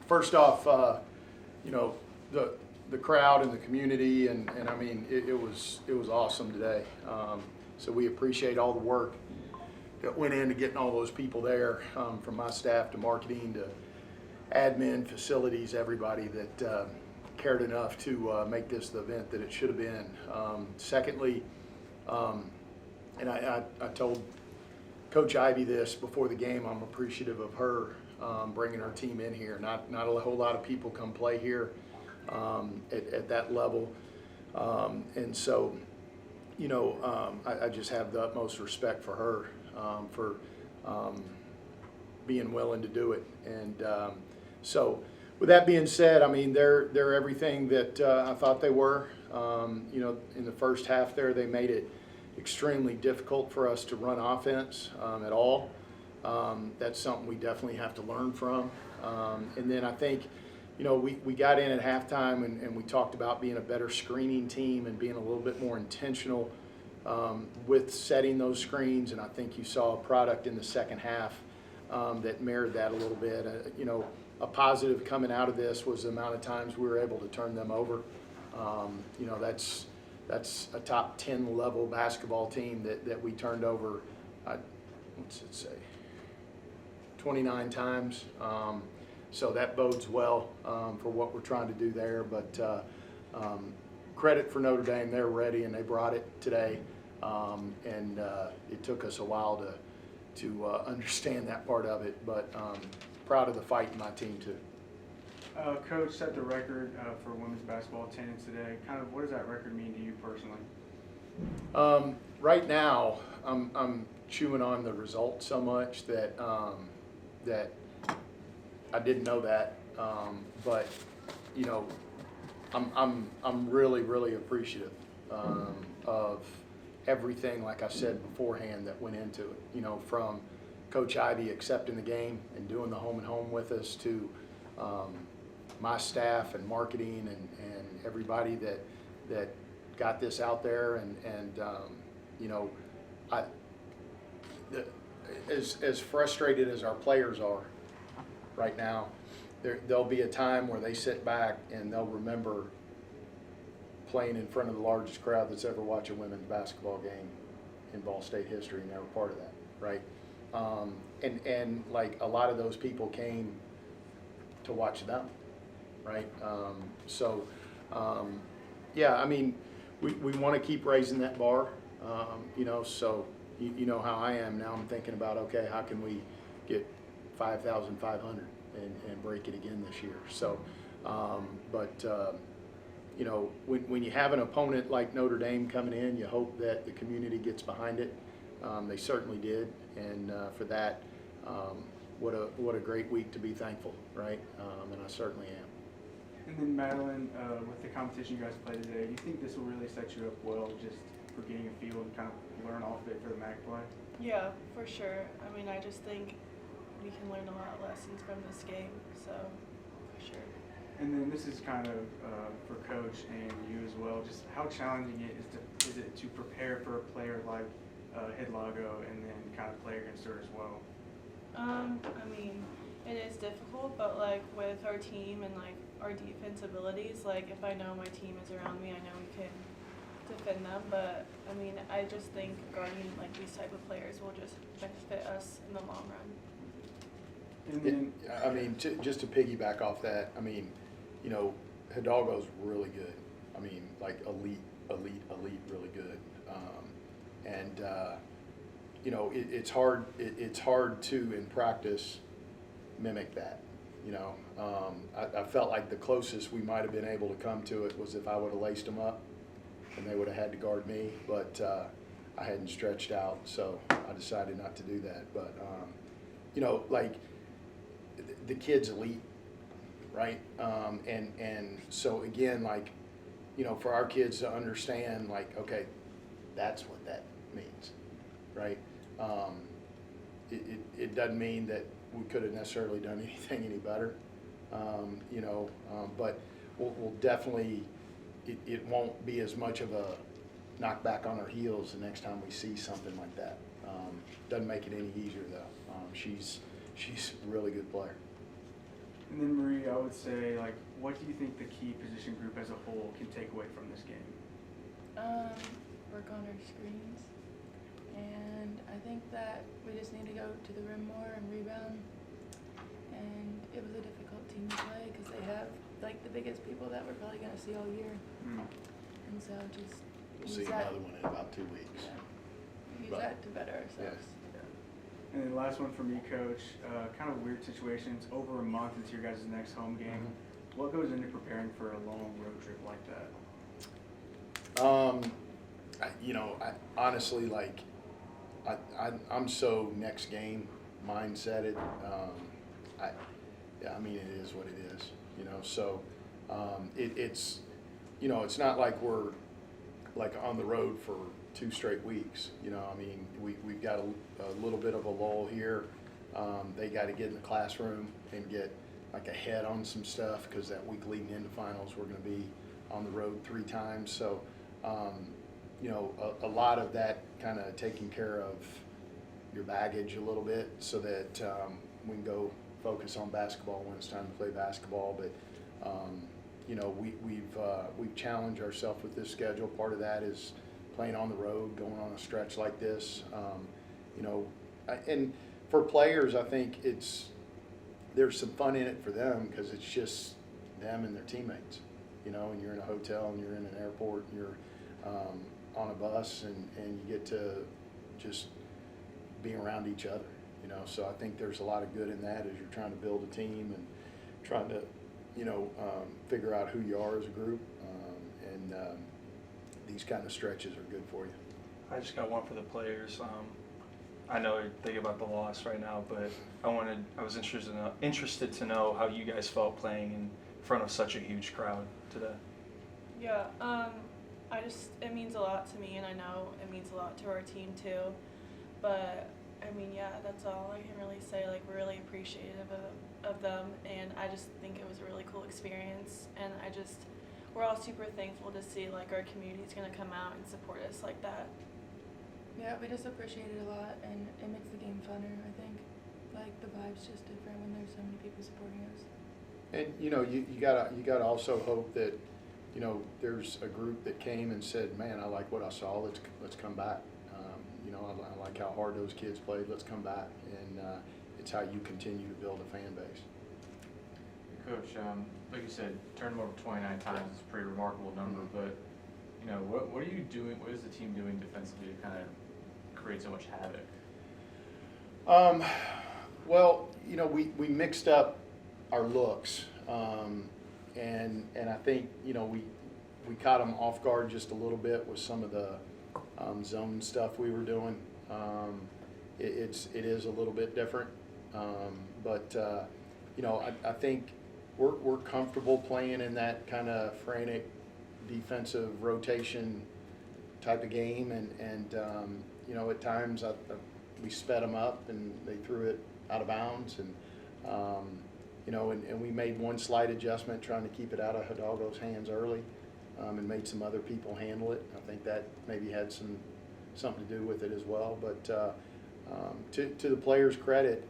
First off, you know, the crowd and the community, and I mean, it was awesome today. So we appreciate all the work that went into getting all those people there, from my staff to marketing to admin, facilities, everybody that cared enough to make this the event that it should have been. Secondly, and I told Coach Ivy this before the game, I'm appreciative of her bringing her team in here. Not a whole lot of people come play here at that level. And so, you know, I just have the utmost respect for her for being willing to do it. And so with that being said, I mean, they're everything that I thought they were. You know, in the first half there, they made it extremely difficult for us to run offense at all. That's something we definitely have to learn from. And then I think, you know, we got in at halftime and we talked about being a better screening team and being a little bit more intentional with setting those screens. And I think you saw a product in the second half that mirrored that a little bit. You know, a positive coming out of this was the amount of times we were able to turn them over. You know, that's a top 10 level basketball team that we turned over, what's it say, 29 times. So that bodes well for what we're trying to do there. But credit for Notre Dame, they're ready and they brought it today. And it took us a while to understand that part of it. But proud of the fight in my team too. Coach set the record for women's basketball attendance today. Kind of, what does that record mean to you personally? Right now, I'm chewing on the result so much that that I didn't know that. But you know, I'm really appreciative of everything, like I said beforehand, that went into it. You know, from Coach Ivy accepting the game and doing the home and home with us to my staff and marketing and everybody that got this out there, and you know, as frustrated as our players are right now, there'll be a time where they sit back and they'll remember playing in front of the largest crowd that's ever watched a women's basketball game in Ball State history, and they were part of that, right? And like a lot of those people came to watch them, right? Yeah, I mean, we want to keep raising that bar, you know, so you know how I am now. I'm thinking about, okay, how can we get 5,500 and break it again this year? So, you know, when you have an opponent like Notre Dame coming in, you hope that the community gets behind it. They certainly did, and for that, what a great week to be thankful, right? And I certainly am. And then Madeline, with the competition you guys played today, do you think this will really set you up well just for getting a feel and kind of learn off of it for the MAC play? Yeah, for sure. I mean, I just think we can learn a lot of lessons from this game, so for sure. And then this is kind of for Coach and you as well, just how challenging is it to prepare for a player like Hidlago and then kind of play against her as well? I mean, it is difficult, but like with our team and like our defense abilities, like if I know my team is around me, I know we can defend them. But I mean, I just think guarding like these type of players will just benefit us in the long run. And then, I mean, just to piggyback off that, I mean, you know, Hidalgo's really good. I mean, like elite, really good. And you know, it's hard to in practice mimic that. You know, I felt like the closest we might have been able to come to it was if I would have laced them up and they would have had to guard me, but I hadn't stretched out, so I decided not to do that. But you know, like the kid's elite, right? And so again, like, you know, for our kids to understand, like, okay, that's what that means, right? It doesn't mean that we could have necessarily done anything any better, you know, but we'll definitely, it won't be as much of a knock back on our heels the next time we see something like that. Doesn't make it any easier though. She's a really good player. And then Marie, I would say, like, what do you think the key position group as a whole can take away from this game? Work on our screens, and I think that we just need to go to the rim more and rebound. And it was a difficult team to play because they have like the biggest people that we're probably gonna see all year, and so just We'll use see that, another one in about 2 weeks. use But- that to better ourselves. And then last one for me, Coach. Kind of weird situations. Over a month into your guys' next home game, what goes into preparing for a long road trip like that? I honestly, like, I'm so next game mindseted. I mean, it is what it is, so, it's, it's not like we're like on the road for 2 straight weeks, I mean, we've got a little bit of a lull here. They got to get in the classroom and get like ahead on some stuff, because that week leading into finals, we're going to be on the road 3 times. So, a lot of that kind of taking care of your baggage a little bit, so that we can go focus on basketball when it's time to play basketball. But we've challenged ourselves with this schedule. Part of that is playing on the road, going on a stretch like this. And for players, I think there's some fun in it for them, because it's just them and their teammates. And you're in a hotel, and you're in an airport, and you're on a bus, and you get to just be around each other. So I think there's a lot of good in that as you're trying to build a team and trying to figure out who you are as a group, and these kind of stretches are good for you. I just got one for the players. I know you're thinking about the loss right now, but I was interested to know how you guys felt playing in front of such a huge crowd today. Yeah, it means a lot to me, and I know it means a lot to our team too. But I mean, yeah, that's all I can really say. Like, we're really appreciative of them, and I just think it was a really cool experience, and we're all super thankful to see like our community's gonna come out and support us like that. Yeah, we just appreciate it a lot, and it makes the game funner, I think. Like, the vibe's just different when there's so many people supporting us. And you gotta also hope that there's a group that came and said, man, I like what I saw, let's come back. I like how hard those kids played, let's come back. And it's how you continue to build a fan base. Coach, like you said, turned them over 29 times is a pretty remarkable number, but what are you doing, what is the team doing defensively to kind of create so much havoc? Well, we mixed up our looks, and I think we caught them off guard just a little bit with some of the zone stuff we were doing. It is a little bit different, but I think we're comfortable playing in that kind of frantic defensive rotation type of game, and at times we sped them up and they threw it out of bounds, and and we made one slight adjustment trying to keep it out of Hidalgo's hands early, and made some other people handle it. I think that maybe had something to do with it as well. But to the players' credit,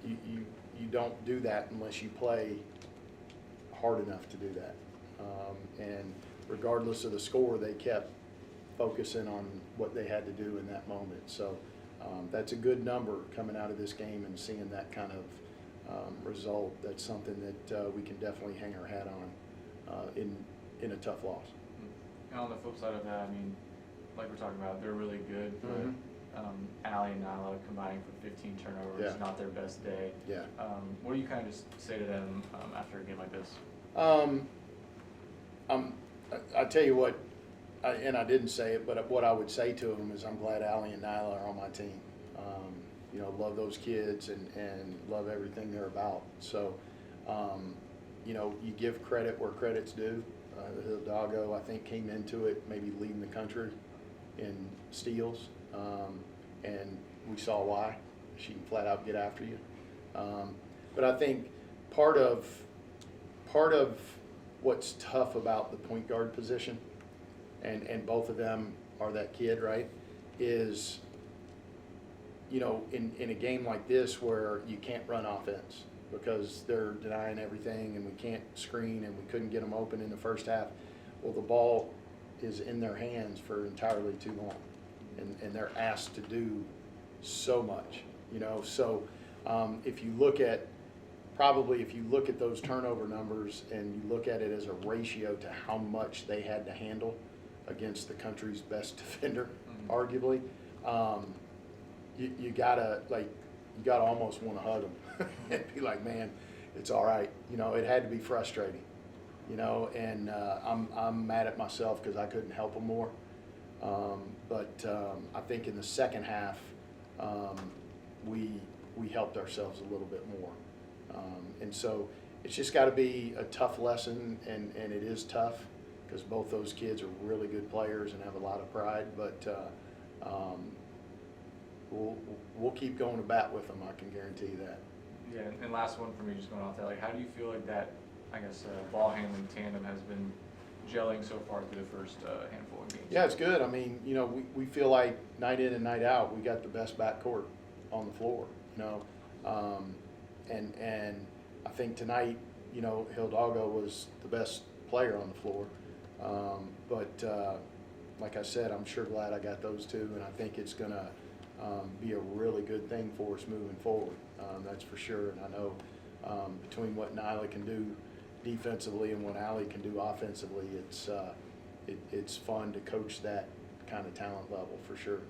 you don't do that unless you play hard enough to do that. And regardless of the score, they kept focusing on what they had to do in that moment. So that's a good number coming out of this game, and seeing that kind of result. That's something that we can definitely hang our hat on in a tough loss. And on the flip side of that, I mean, like we're talking about, they're really good, but Allie and Nyla combining for 15 turnovers, Yeah. not their best day. Yeah. What do you kind of just say to them after a game like this? I tell you what, and I didn't say it, but what I would say to them is I'm glad Allie and Nyla are on my team. Love those kids and love everything they're about. So, you give credit where credit's due. Hidalgo, I think, came into it maybe leading the country in steals, and we saw why. She can flat out get after you. But I think part of what's tough about the point guard position, and both of them are that kid, right, is, in a game like this where you can't run offense, because they're denying everything and we can't screen and we couldn't get them open in the first half. Well, the ball is in their hands for entirely too long, and they're asked to do so much, you know. So if you look at those turnover numbers and you look at it as a ratio to how much they had to handle against the country's best defender, arguably, you gotta almost want to hug them and be like, man, it's all right. You know, it had to be frustrating, you know, and I'm mad at myself because I couldn't help them more. But I think in the second half, we helped ourselves a little bit more. And so it's just got to be a tough lesson, and it is tough because both those kids are really good players and have a lot of pride. But we'll keep going to bat with them. I can guarantee you that. Yeah, and last one for me, just going off that, like, how do you feel like that, I guess, ball handling tandem has been gelling so far through the first handful of games? Yeah, it's good. I mean, you know, we feel like night in and night out, we got the best backcourt on the floor, you know. And I think tonight, you know, Hidalgo was the best player on the floor. But like I said, I'm sure glad I got those two, and I think it's going to be a really good thing for us moving forward. That's for sure. And I know between what Nyla can do defensively and what Allie can do offensively, it's fun to coach that kind of talent level for sure.